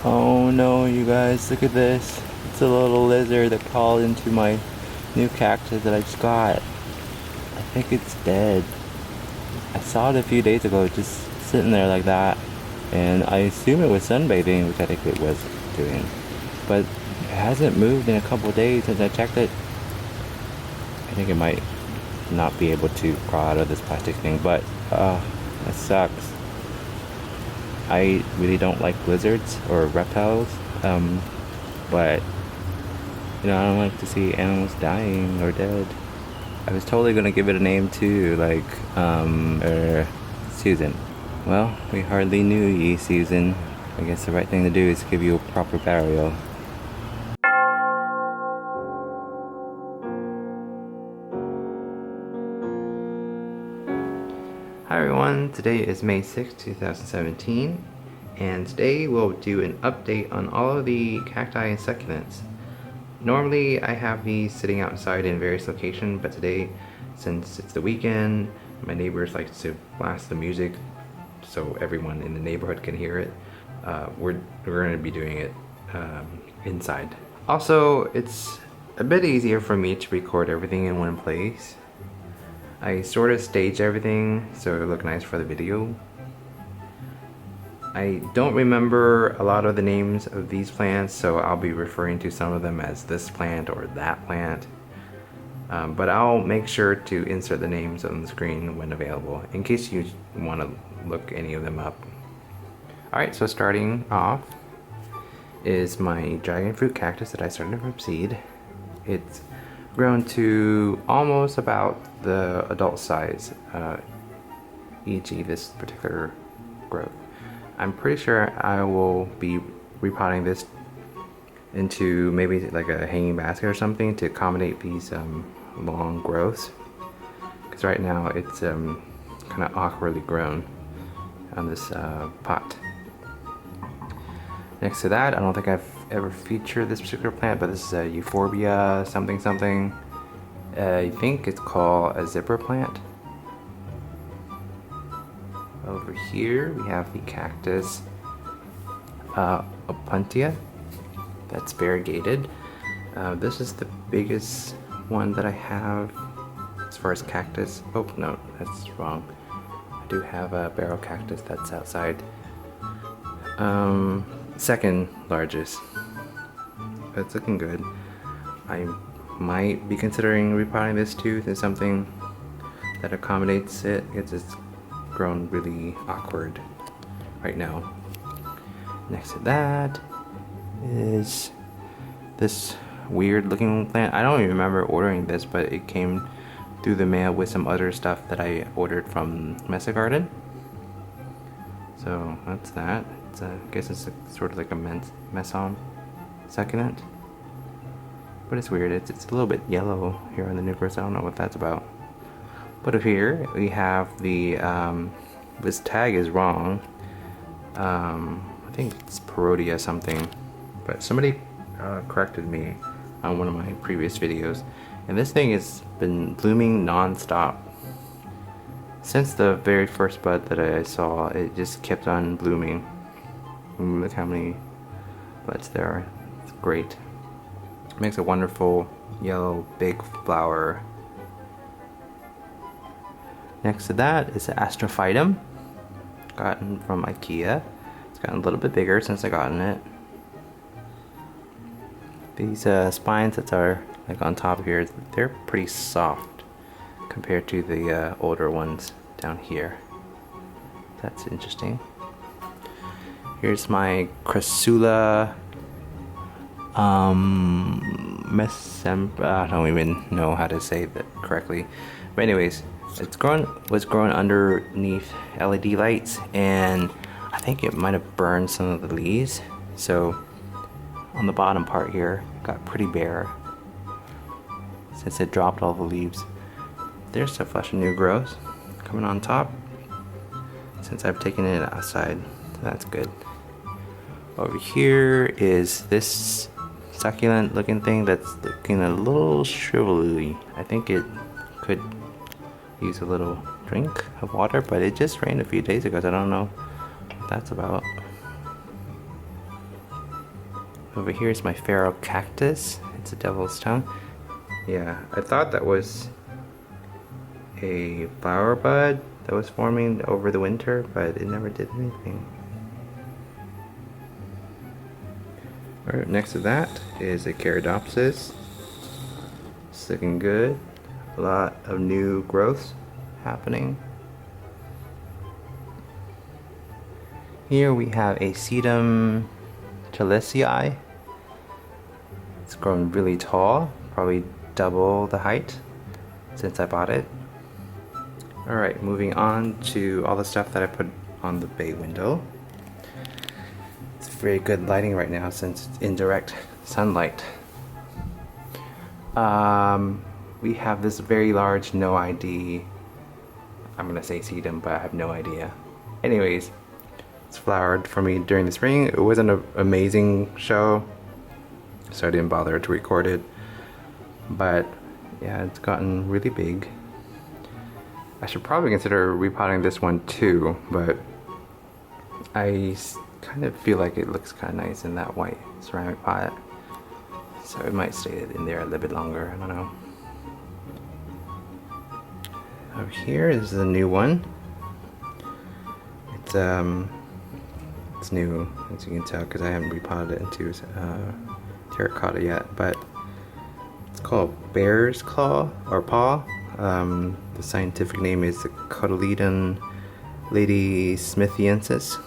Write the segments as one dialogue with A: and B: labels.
A: Oh no, you guys, look at this. It's a little lizard that crawled into my new cactus that I just got. I think it's dead. I saw it a few days ago, just sitting there like that. And I assume it was sunbathing, which I think it was doing. But it hasn't moved in a couple of days since I checked it. I think it might not be able to crawl out of this plastic thing, but that sucks. I really don't like lizards or reptiles, but you know, I don't like to see animals dying or dead. I was totally gonna give it a name too, like Susan. Well, we hardly knew ye, Susan. I guess the right thing to do is give you a proper burial. Hi everyone, today is May 6th, 2017, and today we'll do an update on all of the cacti and succulents. Normally I have these sitting outside in various locations, but today, since it's the weekend, my neighbors like to blast the music so everyone in the neighborhood can hear it. We're going to be doing it inside. Also, it's a bit easier for me to record everything in one place. I sort of staged everything so it'll look nice for the video. I don't remember a lot of the names of these plants, so I'll be referring to some of them as this plant or that plant. But I'll make sure to insert the names on the screen when available, in case you want to look any of them up. Alright, so starting off is my dragon fruit cactus that I started from seed. It's grown to almost about the adult size, e.g. this particular growth. I'm pretty sure I will be repotting this into maybe like a hanging basket or something to accommodate these long growths, because right now it's kind of awkwardly grown on this pot. Next to that, I don't think I've ever featured this particular plant, but this is a euphorbia something something. I think it's called a zipper plant. Over here we have the cactus Opuntia. That's variegated. This is the biggest one that I have as far as cactus. Oh no, that's wrong. I do have a barrel cactus that's outside. Second largest. It's looking good. I might be considering repotting this too to something that accommodates it, because it's grown really awkward right now. Next to that is this weird looking plant. I don't even remember ordering this, but it came through the mail with some other stuff that I ordered from Mesa Garden. So that's that. It's I guess it's sort of like a meson succulent. But it's weird, it's a little bit yellow here on the nucleus. I don't know what that's about. But up here we have the, this tag is wrong. I think it's Parodia something. But somebody corrected me on one of my previous videos. And this thing has been blooming non-stop. Since the very first bud that I saw, it just kept on blooming. Look how many buds there are. It's great. Makes a wonderful yellow big flower. Next to that is Astrophytum, gotten from IKEA. It's gotten a little bit bigger since I gotten it. These spines that are like on top here, they're pretty soft compared to the older ones down here. That's interesting. Here's my Crassula I don't even know how to say that correctly, but anyways, was growing underneath LED lights, and I think it might have burned some of the leaves, so on the bottom part here got pretty bare since it dropped all the leaves. There's a flush of new growth coming on top since I've taken it outside, so that's good. Over here is this succulent looking thing that's looking a little shrivelly. I think it could use a little drink of water, but it just rained a few days ago, so I don't know what that's about. Over here is my Pharaoh Cactus. It's a devil's tongue. Yeah, I thought that was a flower bud that was forming over the winter, but it never did anything. Alright, next to that is a Caradopsis. It's looking good. A lot of new growths happening. Here we have a Sedum Hernandez. It's grown really tall, probably double the height since I bought it. Alright, moving on to all the stuff that I put on the bay window. It's very good lighting right now since it's indirect sunlight. We have this very large no ID. I'm gonna say sedum, but I have no idea. Anyways, it's flowered for me during the spring. It wasn't an amazing show, so I didn't bother to record it. But yeah, it's gotten really big. I should probably consider repotting this one too, but I kind of feel like it looks kind of nice in that white ceramic pot. So it might stay in there a little bit longer, I don't know. Over here is the new one. It's new, as you can tell, because I haven't repotted it into terracotta yet, but it's called Bear's Claw, or Paw. The scientific name is the Cotyledon ladysmithiensis.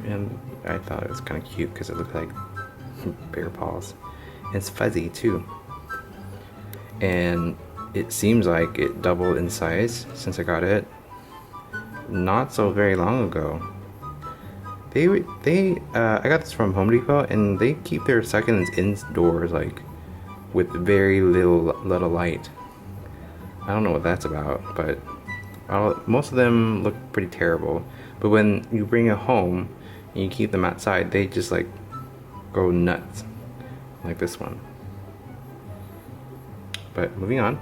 A: And I thought it was kind of cute because it looked like bear paws. And it's fuzzy too. And it seems like it doubled in size since I got it not so very long ago. I got this from Home Depot, and they keep their succulents indoors, like with very little light. I don't know what that's about, but most of them look pretty terrible. But when you bring it home and you keep them outside, they just like go nuts, like this one. But moving on,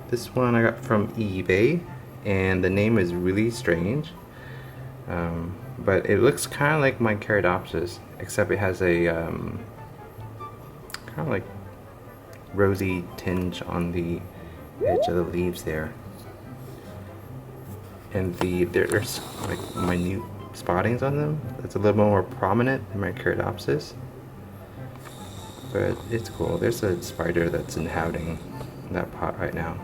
A: this one I got from eBay, and the name is really strange. But it looks kind of like my Caradopsis, except it has a kind of like rosy tinge on the edge of the leaves there, and there's like minute spottings on them. That's a little more prominent in my Caradopsis, but it's cool. There's a spider that's inhabiting that pot right now.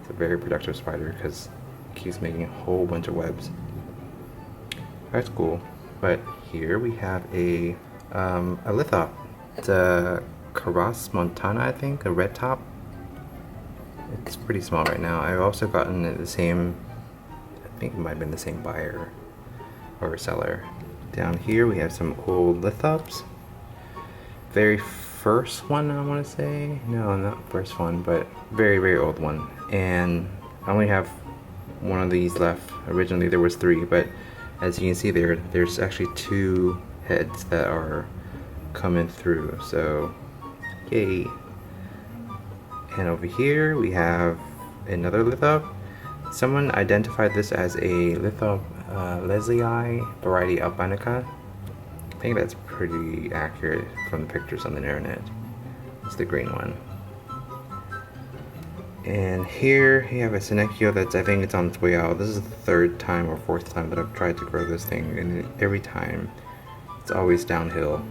A: It's a very productive spider because it keeps making a whole bunch of webs. That's cool. But here we have a lithop. It's a Caras Montana, I think, a red top. It's pretty small right now. I've also gotten it the same, I think it might have been the same buyer or seller. Down here we have some old lithops. Very first one, I want to say. No, not first one, but very old one. And I only have one of these left. Originally there was 3, but as you can see there's actually 2 heads that are coming through, so yay. And over here we have another lithop. Someone identified this as a lithop Leslii variety albinica. I think that's pretty accurate from the pictures on the internet. It's the green one. And here you have a Senecio that's, I think it's on its way out. This is the 3rd time or 4th time that I've tried to grow this thing, and every time it's always downhill.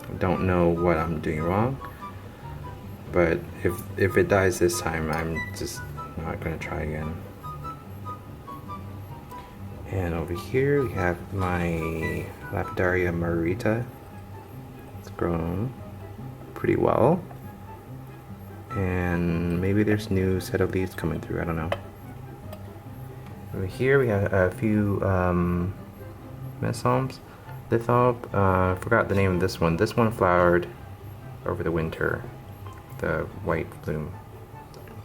A: I don't know what I'm doing wrong, but if it dies this time, I'm just not going to try again. And over here we have my Lapidaria margarita. It's grown pretty well. And maybe there's new set of leaves coming through, I don't know. Over here we have a few mesons. Lithop, forgot the name of this one. This one flowered over the winter, the white bloom.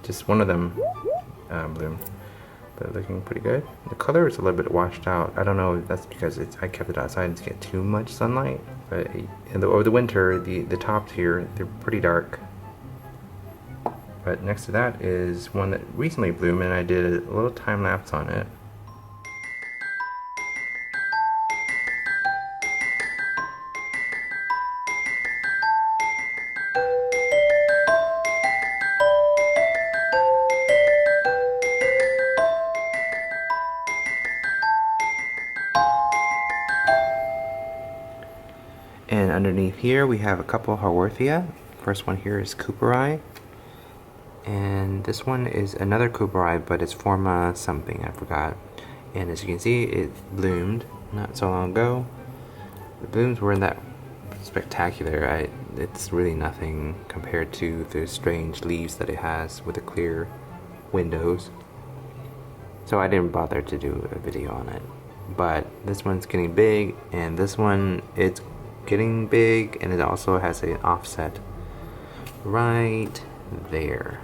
A: Just one of them bloomed, but looking pretty good. The color is a little bit washed out. I don't know if that's because I kept it outside to get too much sunlight. But over the winter, the tops here, they're pretty dark. But next to that is one that recently bloomed, and I did a little time lapse on it. And underneath here we have a couple Haworthia. First one here is Cooperi. And this one is another Cooperi, but it's Forma something, I forgot. And as you can see, it bloomed not so long ago. The blooms weren't that spectacular. It's really nothing compared to the strange leaves that it has with the clear windows. So I didn't bother to do a video on it. But this one's getting big, and this one, it's getting big, and it also has an offset right there.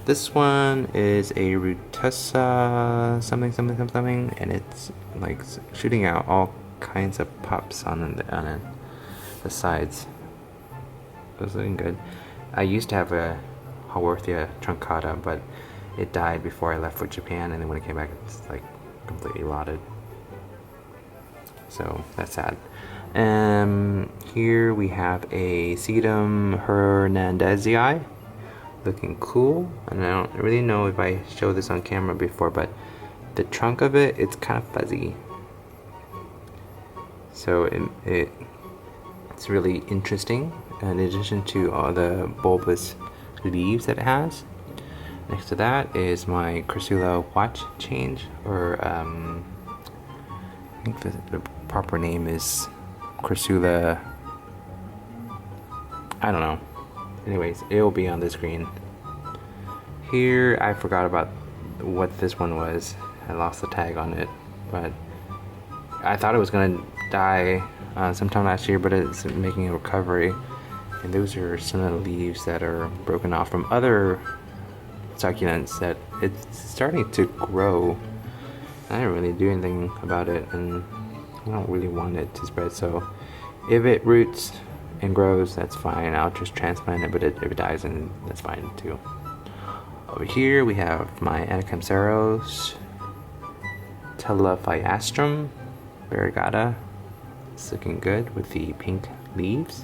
A: This one is a Rutessa something, and it's like shooting out all kinds of pups on the sides. It's looking good. I used to have a Haworthia truncata, but it died before I left for Japan, and then when it came back, it's like completely rotted. So that's sad. Here we have a Sedum Hernandez, looking cool. And I don't really know if I showed this on camera before, but the trunk of it's kind of fuzzy. So it's really interesting, in addition to all the bulbous leaves that it has. Next to that is my Crassula watch change, or I think the proper name is Crassula, I don't know. Anyways, it will be on the screen. Here, I forgot about what this one was. I lost the tag on it, but I thought it was gonna die sometime last year, but it's making a recovery. And those are some of the leaves that are broken off from other succulents that it's starting to grow. I didn't really do anything about it, and I don't really want it to spread, so if it roots and grows, that's fine. I'll just transplant it, but if it dies, then that's fine too. Over here we have my Anacampseros, Astrum, Variegata. It's looking good with the pink leaves.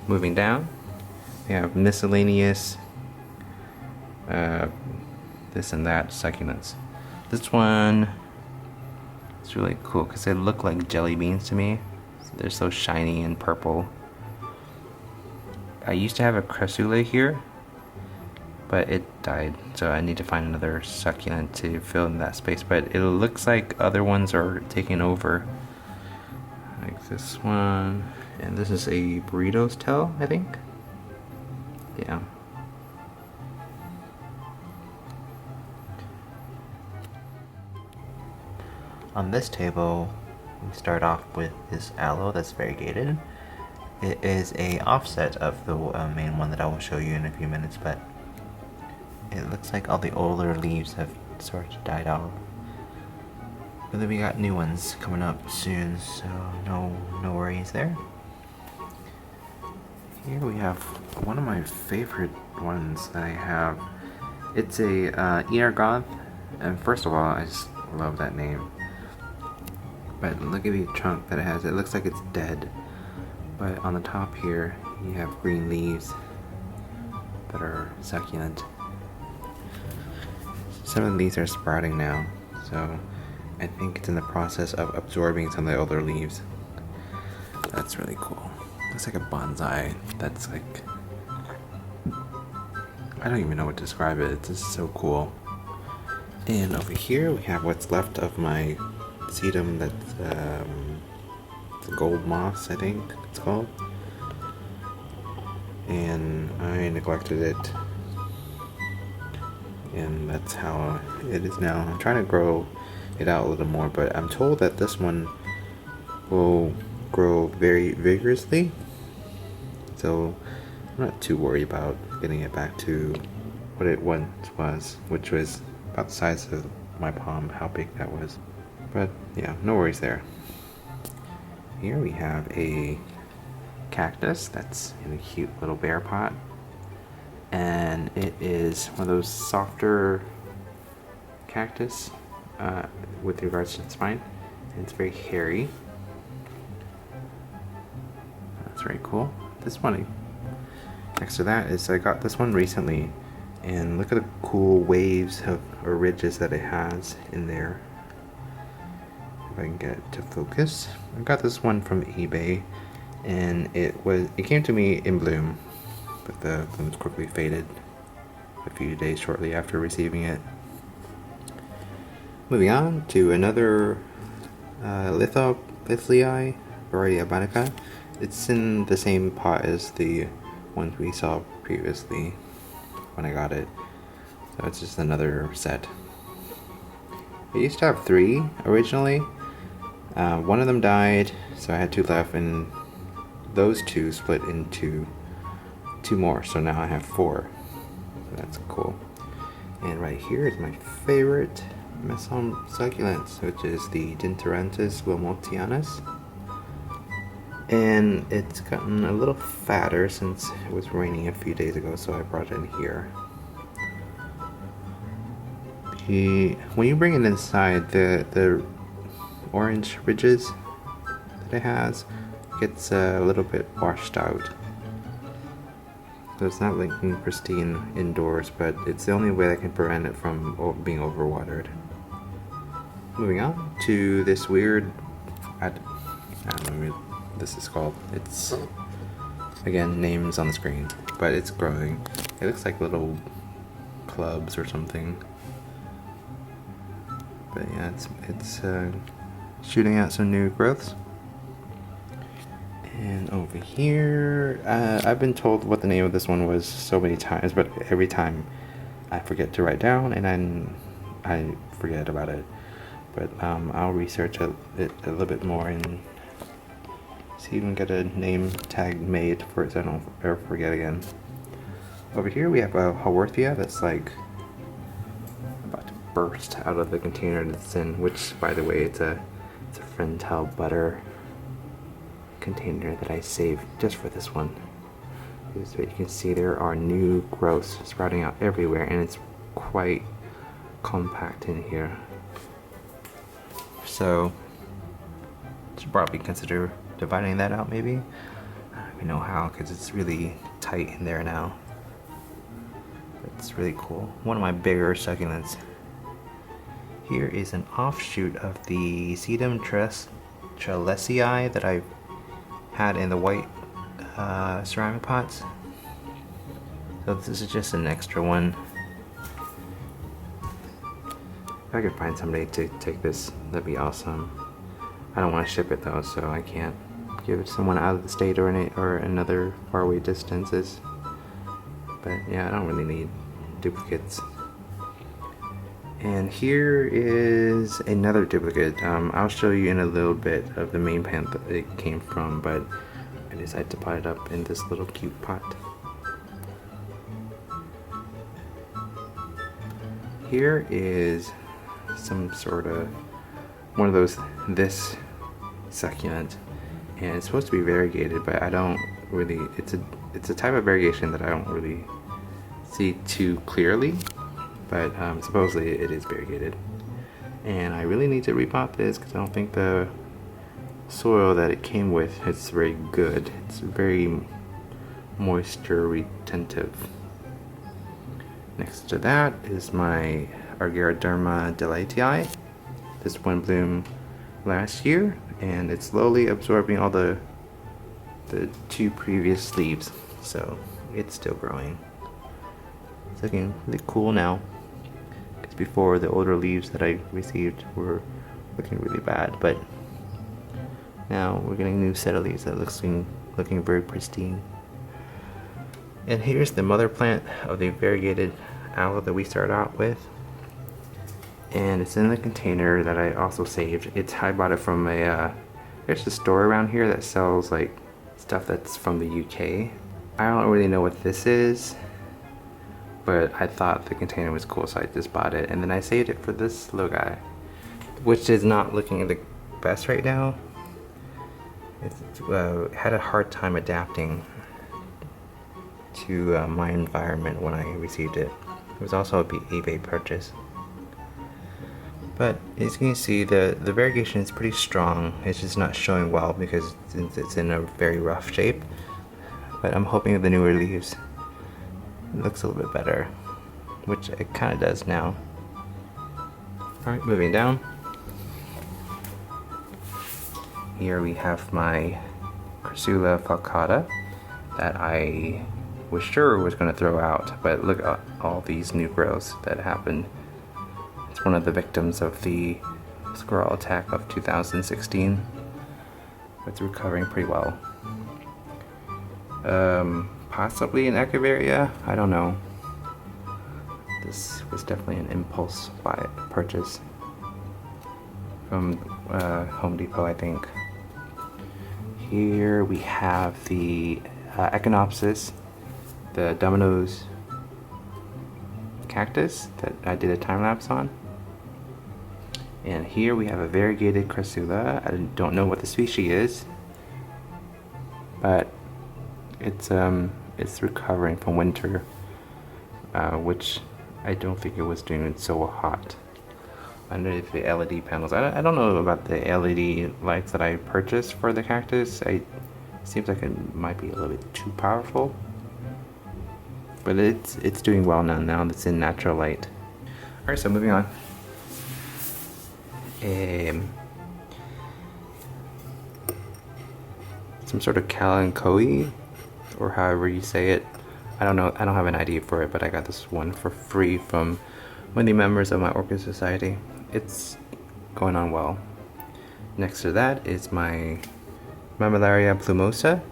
A: Moving down, we have miscellaneous this and that succulents. This one is really cool because they look like jelly beans to me. They're so shiny and purple. I used to have a Crassula here, but it died, so I need to find another succulent to fill in that space. But it looks like other ones are taking over, like this one, and this is a burrito's tail, I think. Yeah. On this table, we start off with this aloe that's variegated. It is a offset of the main one that I will show you in a few minutes, but it looks like all the older leaves have started to die off. But then we got new ones coming up soon, so no worries there. Here we have one of my favorite ones that I have. It's a Energoth, and first of all, I just love that name. But look at the trunk that it has. It looks like it's dead. But on the top here, you have green leaves that are succulent. Some of these are sprouting now, so I think it's in the process of absorbing some of the older leaves. That's really cool. Looks like a bonsai. That's like, I don't even know what to describe it. It's just so cool. And over here we have what's left of my sedum that's gold moss, I think it's called. And I neglected it. And that's how it is now. I'm trying to grow it out a little more, but I'm told that this one will grow very vigorously. So I'm not too worried about getting it back to what it once was, which was about the size of my palm, how big that was. But yeah, no worries there. Here we have a cactus that's in a cute little bear pot. And it is one of those softer cactus with regards to the spine. It's very hairy. That's very cool. This one, next to that, is I got this one recently, and look at the cool waves of or ridges that it has in there. if I can get it to focus. I got this one from eBay, and it came to me in bloom, but the blooms quickly faded a few days shortly after receiving it. Moving on to another Lithlii, Variegata. It's in the same pot as the ones we saw previously when I got it, so it's just another set. I used to have 3 originally. One of them died, so I had 2 left, and those 2 split into 2 more, so now I have 4. So that's cool. And right here is my favorite Mesum Succulents, which is the Dinteranthus wilmotianus. And it's gotten a little fatter since it was raining a few days ago, so I brought it in here. When you bring it inside, the orange ridges that it has gets a little bit washed out. So it's not looking pristine indoors, but it's the only way that can prevent it from being overwatered. Moving on to this weird, I don't know what this is called. It's, again, names on the screen, but it's growing. It looks like little clubs or something. But yeah, it's shooting out some new growths. And over here, I've been told what the name of this one was so many times, but every time I forget to write down, and then I forget about it. But I'll research it a little bit more and see if we can get a name tag made for it so I don't ever forget again. Over here we have a Haworthia that's like about to burst out of the container it's in, which, by the way, it's a Frentel butter container that I saved just for this one. So you can see there are new growths sprouting out everywhere, and it's quite compact in here. So should probably consider dividing that out maybe. I don't even know how, because it's really tight in there now. But it's really cool. One of my bigger succulents. Here is an offshoot of the Sedum Hernandez that I had in the white ceramic pots. So this is just an extra one. If I could find somebody to take this, that'd be awesome. I don't want to ship it though, so I can't give it to someone out of the state or another faraway distances. But yeah, I don't really need duplicates. And here is another duplicate. I'll show you in a little bit of the main plant that it came from, but I decided to pot it up in this little cute pot. Here is some sort of one of this succulent, and it's supposed to be variegated, but I don't really, it's a type of variegation that I don't really see too clearly, but supposedly it is variegated. And I really need to repot this because I don't think the soil that it came with is very good. It's very moisture retentive. Next to that is my Argyroderma delightii. This one bloomed last year, and it's slowly absorbing all the 2 previous leaves, so it's still growing. It's looking really cool now, because before the older leaves that I received were looking really bad, but now we're getting a new set of leaves that looking very pristine. And here's the mother plant of the variegated aloe that we started out with, and it's in the container that I also saved. I bought it from there's a store around here that sells like stuff that's from the UK. I don't really know what this is, but I thought the container was cool, so I just bought it, and then I saved it for this little guy, which is not looking the best right now. It had a hard time adapting to my environment when I received it. It was also a eBay purchase. But as you can see, the variegation is pretty strong. It's just not showing well because it's in a very rough shape. But I'm hoping with the newer leaves it looks a little bit better, which it kind of does now. Alright, moving down. Here we have my Crassula Falcata that I was sure was going to throw out, but look at all these new growths that happened. It's one of the victims of the squirrel attack of 2016. It's recovering pretty well. Possibly an Echeveria, I don't know. This was definitely an impulse purchase from Home Depot, I think. Here we have the Echinopsis, the Domino's Cactus that I did a time lapse on. And here we have a variegated Crassula. I don't know what the species is, but it's recovering from winter, which I don't think it was doing so hot. Underneath the LED panels, I don't know about the LED lights that I purchased for the cactus. It seems like it might be a little bit too powerful, but it's doing well now it's in natural light. All right, so moving on. Some sort of Kalanchoe, or however you say it. I don't know. I don't have an idea for it, but I got this one for free from one of the members of my Orchid Society. It's going on well. Next to that is my Malaria Plumosa.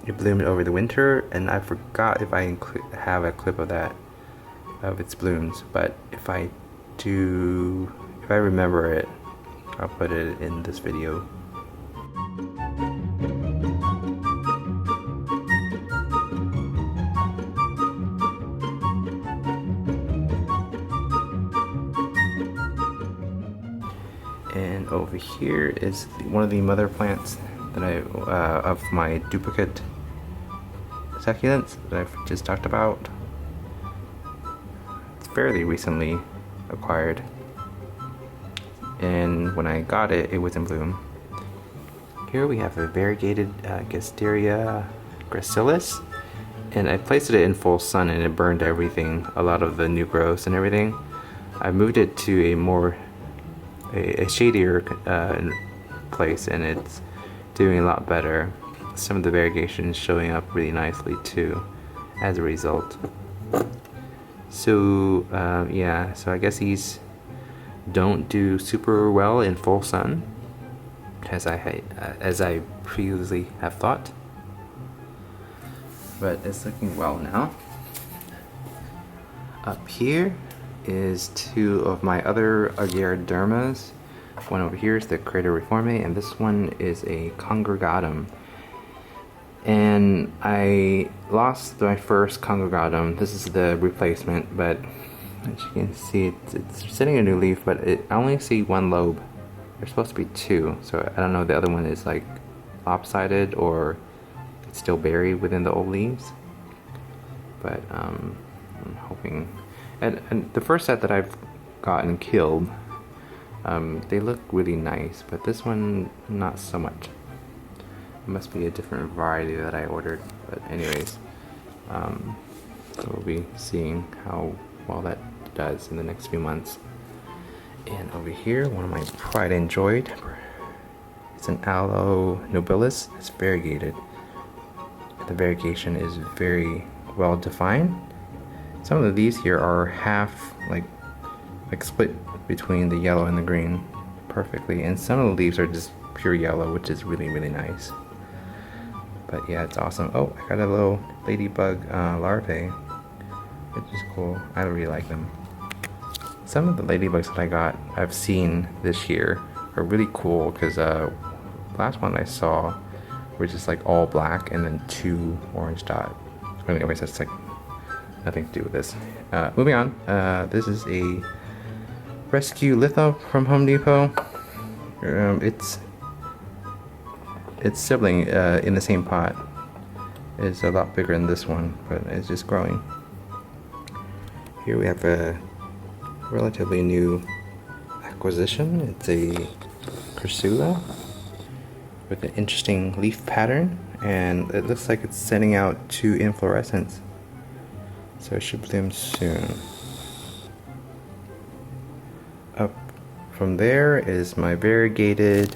A: It bloomed over the winter, and I forgot if I have a clip of that, of its blooms. But if I remember it, I'll put it in this video. And over here is one of the mother plants that of my duplicate succulents that I've just talked about. It's fairly recently acquired, and when I got it, it was in bloom. Here we have a variegated Gustara Crystallis, and I placed it in full sun and it burned everything, a lot of the new growths and everything. I moved it to a shadier place, and it's doing a lot better. Some of the variegation is showing up really nicely too as a result. So yeah, so I guess these don't do super well in full sun, as I previously have thought, but it's looking well now. Up here is two of my other Agaridermas. One over here is the Crater Reforme, and this one is a Congregatum. And I lost my first Congregatum. This is the replacement, but as you can see, it's setting a new leaf, but I only see one lobe. There's supposed to be two, so I don't know if the other one is like lopsided or it's still buried within the old leaves. But I'm hoping. And the first set that I've gotten killed, they look really nice, but this one not so much. It must be a different variety that I ordered, but anyways, so we'll be seeing how well that does in the next few months. And over here, one of my pride and joy, it's an Aloe nobilis. It's variegated. The variegation is very well defined. Some of these here are half like split between the yellow and the green perfectly, and some of the leaves are just pure yellow, which is really really nice. But yeah, it's awesome. Oh, I got a little ladybug larvae, which is cool. I really like them. Some of the ladybugs that I got, I've seen this year, are really cool because last one I saw were just like all black and then two orange dot. Anyways, that's like nothing to do with this. Moving on, this is a Rescue Litho from Home Depot. Its sibling in the same pot is a lot bigger than this one, but it's just growing. Here we have a relatively new acquisition. It's a Crassula with an interesting leaf pattern, and it looks like it's sending out two inflorescence, so it should bloom soon. Up from there is my variegated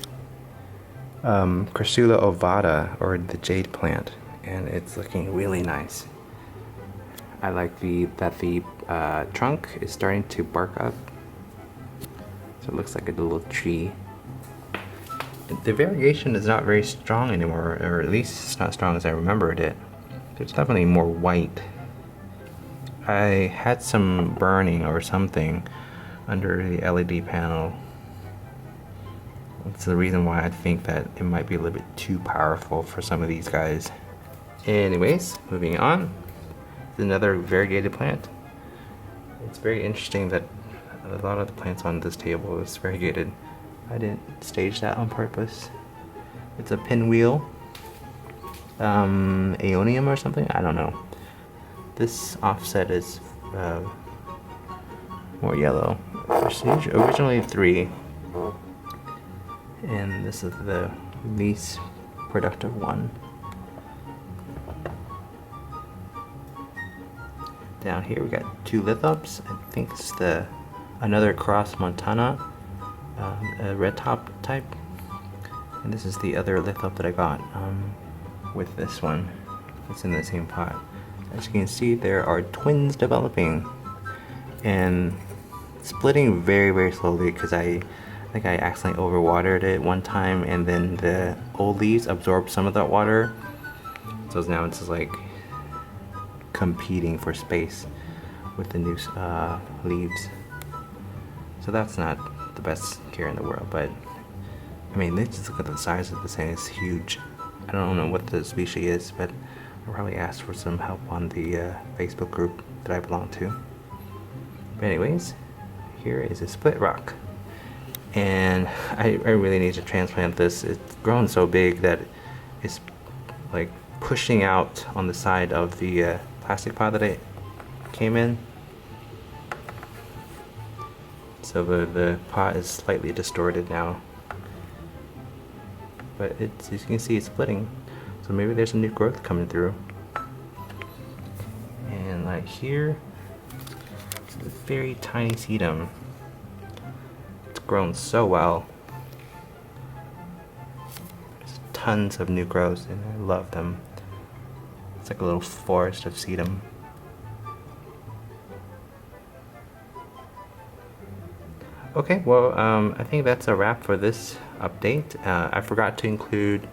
A: Crassula Ovata, or the Jade plant, and it's looking really nice. I like that the trunk is starting to bark up, so it looks like a little tree. The variegation is not very strong anymore, or at least it's not as strong as I remembered it. There's definitely more white. I had some burning or something under the LED panel. That's the reason why I think that it might be a little bit too powerful for some of these guys. Anyways, moving on. Another variegated plant. It's very interesting that a lot of the plants on this table is variegated. I didn't stage that on purpose. It's a pinwheel Ionium or something? I don't know. This offset is more yellow. There's originally 3, and this is the least productive one. Down here we got 2 lithops. I think it's another cross Montana, a red top type, and this is the other lithop that I got with this one. It's in the same pot. As you can see, there are twins developing and splitting very, very slowly because I think I accidentally overwatered it one time, and then the old leaves absorbed some of that water, so now it's just like competing for space with the new leaves. So that's not the best care in the world, but I mean, let's just look at the size of this thing. It's huge. I don't know what the species is, but I'll probably ask for some help on the Facebook group that I belong to. But anyways, here is a split rock, and I really need to transplant this. It's grown so big that it's like pushing out on the side of the plastic pot that it came in. So the pot is slightly distorted now, but as you can see, it's splitting. So maybe there's some new growth coming through. And like here, it's a very tiny sedum. It's grown so well. There's tons of new growths, and I love them. It's like a little forest of sedum. Okay, well, I think that's a wrap for this update. I forgot to include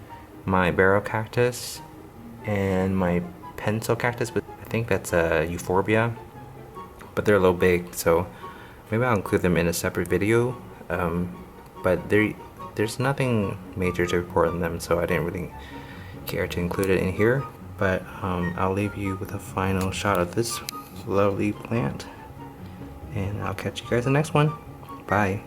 A: my barrel cactus and my pencil cactus, but I think that's a euphorbia, but they're a little big, so maybe I'll include them in a separate video. But there's nothing major to report on them, so I didn't really care to include it in here. But I'll leave you with a final shot of this lovely plant, and I'll catch you guys in the next one. Bye.